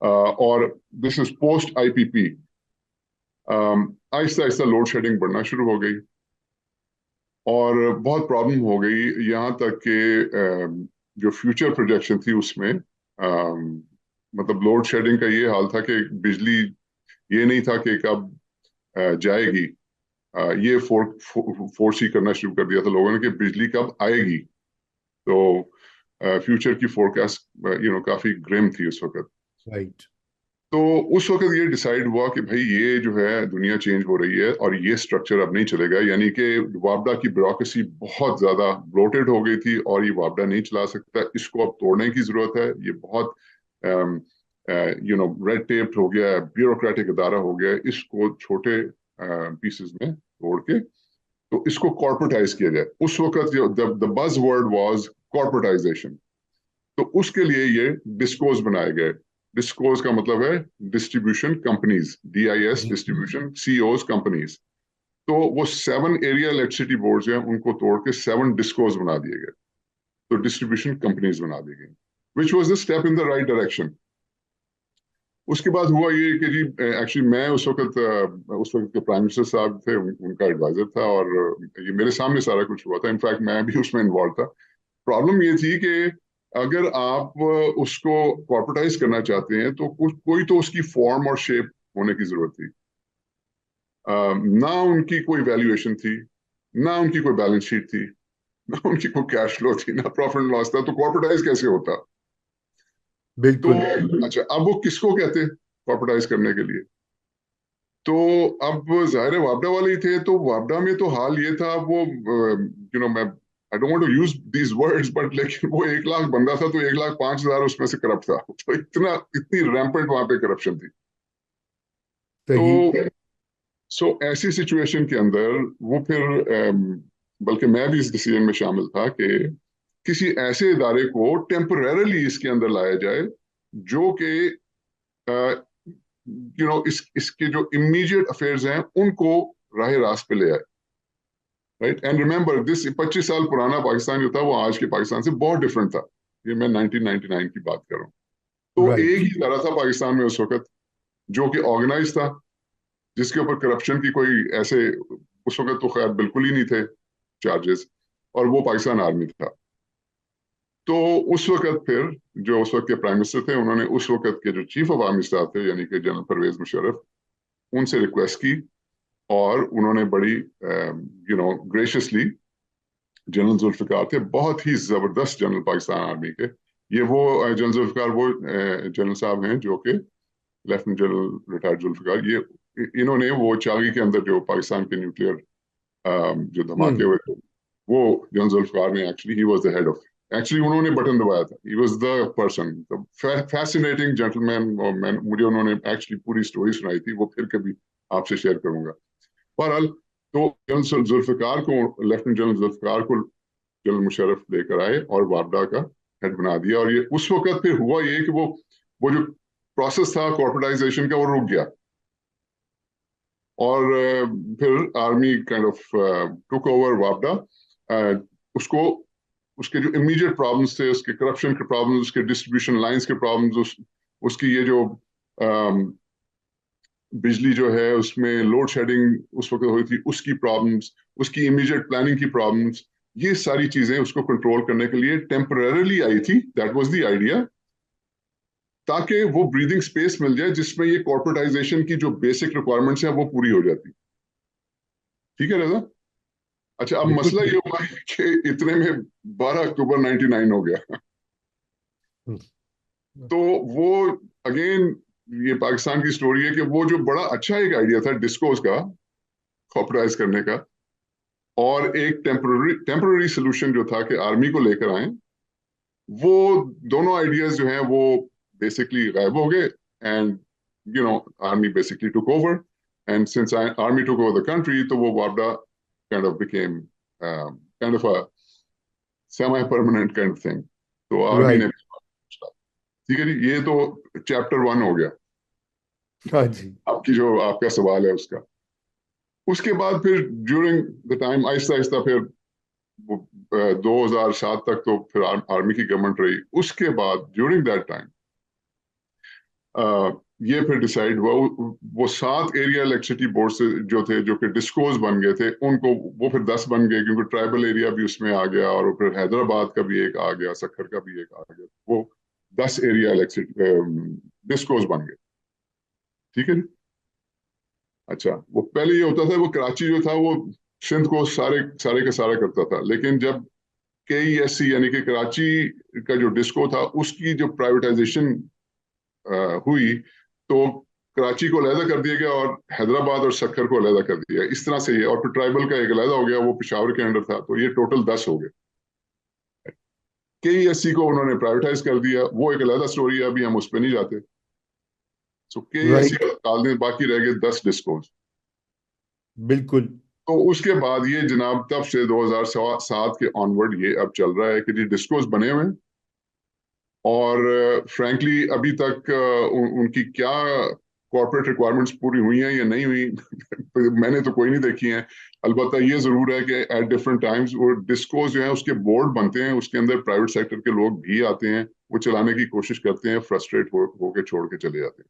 اور دس is post آئی پی پی. آہستہ آہستہ لوڈ شیڈنگ بڑھنا شروع ہو گئی اور بہت پرابلم ہو گئی, یہاں تک کہ جو فیوچر پروجیکشن تھی اس میں مطلب لوڈ شیڈنگ کا یہ حال تھا کہ بجلی یہ نہیں تھا کہ کب جائے گی, یہ فورس ہی کرنا شروع کر دیا تھا لوگوں نے کہ بجلی کب آئے گی. تو فیوچر کی فورکاسٹ کافی گریم تھی اس وقت. رائٹ. تو اس وقت یہ ڈیسائیڈ ہوا کہ بھائی یہ جو ہے دنیا چینج ہو رہی ہے اور یہ سٹرکچر اب نہیں چلے گا, یعنی کہ وابڈا کی بیوروکریسی بہت زیادہ بلوٹڈ ہو گئی تھی اور یہ وابڈا نہیں چلا سکتا, اس کو اب توڑنے کی ضرورت ہے. یہ بہت ریڈ ٹیپڈ ہو گیا ہے, بیوروکریٹک ادارہ ہو گیا ہے, اس کو چھوٹے پیسز میں توڑ کے تو اس کو کارپوریٹائز کیا جائے. اس وقت the buzz word was corporatization. تو اس کے لیے یہ ڈسکوز بنائے گئے. ڈسکوز کا مطلب ہے distribution companies, DIS distribution, COs companies. تو وہ 7 ایریا الیکٹریسٹی بورڈز ہیں, ان کو توڑ کے 7 ڈسکوز بنا دیے گئے, تو ڈسٹریبیوشن کمپنیز بنا دی گئی, which was the step in the right direction. اس کے بعد ہوا یہ کہ جی ایکچولی میں اس وقت کے پرائم منسٹر صاحب تھے, ان کا ایڈوائزر تھا, اور یہ میرے سامنے سارا کچھ ہوا تھا. انفیکٹ میں بھی اس میں انوالو تھا. پرابلم یہ تھی کہ اگر آپ اس کو کارپوریٹائز کرنا چاہتے ہیں تو کوئی تو اس کی فارم اور شیپ ہونے کی ضرورت تھی. نہ ان کی کوئی ویلیویشن تھی, نہ ان کی کوئی بیلنس شیٹ تھی, نہ ان کی کوئی کیش فلو تھی, نہ پروفٹ اینڈ لاس تھا. تو کارپوریٹائز کیسے ہوتا؟ تو بالکل. اچھا, اب وہ کس کو کہتے کارپوریٹائز کرنے کے لیے؟ تو اب ظاہر وابڈا والے ہی تھے. تو وابڈا میں تو حال یہ تھا, وہ میں I don't want to use these words, but لیکن وہ 1 لاکھ بندہ تھا تو 1,05,000 اس میں سے کرپٹ تھا. تو اتنی ریمپنٹ وہاں پہ کرپشن تھی. تو ایسی سچویشن کے اندر وہ پھر بلکہ میں بھی اس ڈیسیژن میں شامل تھا کہ کسی ایسے ادارے کو ٹیمپرریلی اس کے اندر لایا جائے جو کہ اس کے جو امیڈیٹ افیئرز ہیں ان کو راہ راست پہ لے آئے. رائٹ. اینڈ ریمبر دس 25 سال پرانا پاکستان جو تھا وہ آج کے پاکستان سے بہت ڈفرنٹ تھا. یہ میں 1999 کی بات کر رہا ہوں. تو ایک ہی ادارہ تھا پاکستان میں اس وقت جو کہ آرگنائز تھا, جس کے اوپر کرپشن کی کوئی ایسے اس وقت تو خیر بالکل ہی نہیں تھے چارجز, اور وہ پاکستان آرمی تھا. تو اس وقت پھر جو اس وقت کے پرائم منسٹر تھے, انہوں نے اس وقت کے جو چیف آف آرمی اسٹاف تھے یعنی کہ جنرل پرویز مشرف, ان سے ریکویسٹ کی اور انہوں نے بڑی گریشیسلی, جنرل ذوالفقار تھے, بہت ہی زبردست جنرل پاکستان آرمی کے. یہ وہ جنرل ذوالفقار وہ جنرل صاحب ہیں جو کہ لیفٹنٹ جنرل ریٹائرڈ ذوالفقار, یہ انہوں نے وہ چاغی کے اندر جو پاکستان کے نیوکلیئر جو دھماکے ہوئے تھے, وہ جنرل ذوالفقار نے actually he was the head of, actually انہوں نے بٹن دبایا تھا. He was the person, fascinating gentleman. مجھے انہوں نے ایکچولی پوری اسٹوری سنائی تھی, وہ پھر کبھی آپ سے شیئر کروں گا. بہرحال تو جنرل ذوالفقار کو, لیفٹنٹ جنرل ذوالفقار کو جنرل مشرف لے کر آئے اور وابڈا کا ہیڈ بنا دیا. اور یہ اس وقت پھر ہوا یہ کہ وہ جو پروسیس تھا کارپوریٹائزیشن کا وہ رک گیا, اور پھر army kind of took over وابڈا. اس کے جو امیڈیٹ پرابلمس تھے, اس کے کرپشن کے پرابلمس, اس کے ڈسٹریبیوشن لائنز کے پرابلمس, اس کی یہ جو بجلی جو ہے اس میں لوڈ شیڈنگ اس وقت ہوئی تھی, اس کی پرابلمس, اس کی امیڈیٹ پلاننگ کی پرابلمس, یہ ساری چیزیں اس کو کنٹرول کرنے کے لیے ٹیمپرریلی آئی تھی. دیٹ واز دی آئیڈیا, تاکہ وہ بریدنگ سپیس مل جائے جس میں یہ کارپوریٹائزیشن کی جو بیسک ریکوائرمنٹس ہیں وہ پوری ہو جاتی. ٹھیک ہے رضا؟ اچھا, اب مسئلہ یہ ہوا کہ اتنے میں 12 اکتوبر 99 ہو گیا. تو وہ اگین یہ پاکستان کی سٹوری ہے کہ وہ جو بڑا اچھا ایک آئیڈیا تھا ڈسکوز کا کارپوریٹائز کرنے کا, اور ایک ٹیمپرری سولوشن جو تھا کہ آرمی کو لے کر آئیں, وہ دونوں آئیڈیاز جو ہیں وہ بیسکلی غائب ہو گئے. And army basically took over, and since army took over the country, تو وہ وابڈا kind of became kind of a semi-permanent kind of thing. تو آرمی نے, ٹھیک ہے جی, یہ تو چیپٹر 1 ہو گیا. ہاں جی. آپ کی جو آپ کا سوال ہے اس کا. اس کے بعد پھر ڈیورنگ دا ٹائم آہستہ آہستہ پھر 2007 تک تو پھر آرمی کی گورنمنٹ رہی. اس کے بعد ڈیورنگ دیٹ ٹائم یہ پھر ڈیسائیڈ ہوا وہ 7 ایریا الیکٹریسٹی بورڈ سے جو تھے جو کہ ڈسکوز بن گئے تھے ان کو وہ پھر 10 بن گئے کیونکہ ٹرائبل ایریا بھی اس میں آ گیا اور پھر حیدرآباد کا بھی ایک آ گیا سکھر کا بھی ایک آ گیا وہ 10 ایریا الیکٹریسٹی ڈسکوز بن گئے ٹھیک ہے جی اچھا وہ پہلے یہ ہوتا تھا وہ کراچی جو تھا وہ سندھ کو سارے کا سارا کرتا تھا لیکن جب کے ای ایس سی یعنی کہ کراچی کا جو ڈسکو تھا اس کی جو پرائیویٹائزیشن ہوئی تو کراچی کو علیحدہ کر دیا گیا اور حیدرآباد اور سکھر کو علیحدہ کر دیا اس طرح سے یہ اور پھر ٹرائبل کا ایک علیحدہ ہو گیا وہ پشاور کے انڈر تھا تو یہ ٹوٹل 10 ہو گئے کے ای ایس سی کو انہوں نے پرائیویٹائز کر دیا وہ ایک علیحدہ سٹوری ہے ابھی ہم اس پہ نہیں جاتے سو کے ای ایس سی رائٹ. ڈال دیں باقی رہ گئے 10 ڈسکوز بالکل. تو اس کے بعد یہ جناب تب سے 2007 کے آنورڈ یہ اب چل رہا ہے کہ جی ڈسکوز بنے ہوئے اور فرینکلی ابھی تک ان کی کیا کارپوریٹ ریکوائرمنٹس پوری ہوئی ہیں یا نہیں ہوئی میں نے تو کوئی نہیں دیکھی ہیں البتہ یہ ضرور ہے کہ ایٹ ڈفرنٹ ٹائمز وہ ڈسکوز جو ہیں اس کے بورڈ بنتے ہیں اس کے اندر پرائیویٹ سیکٹر کے لوگ بھی آتے ہیں وہ چلانے کی کوشش کرتے ہیں فرسٹریٹ ہو کے چھوڑ کے چلے جاتے ہیں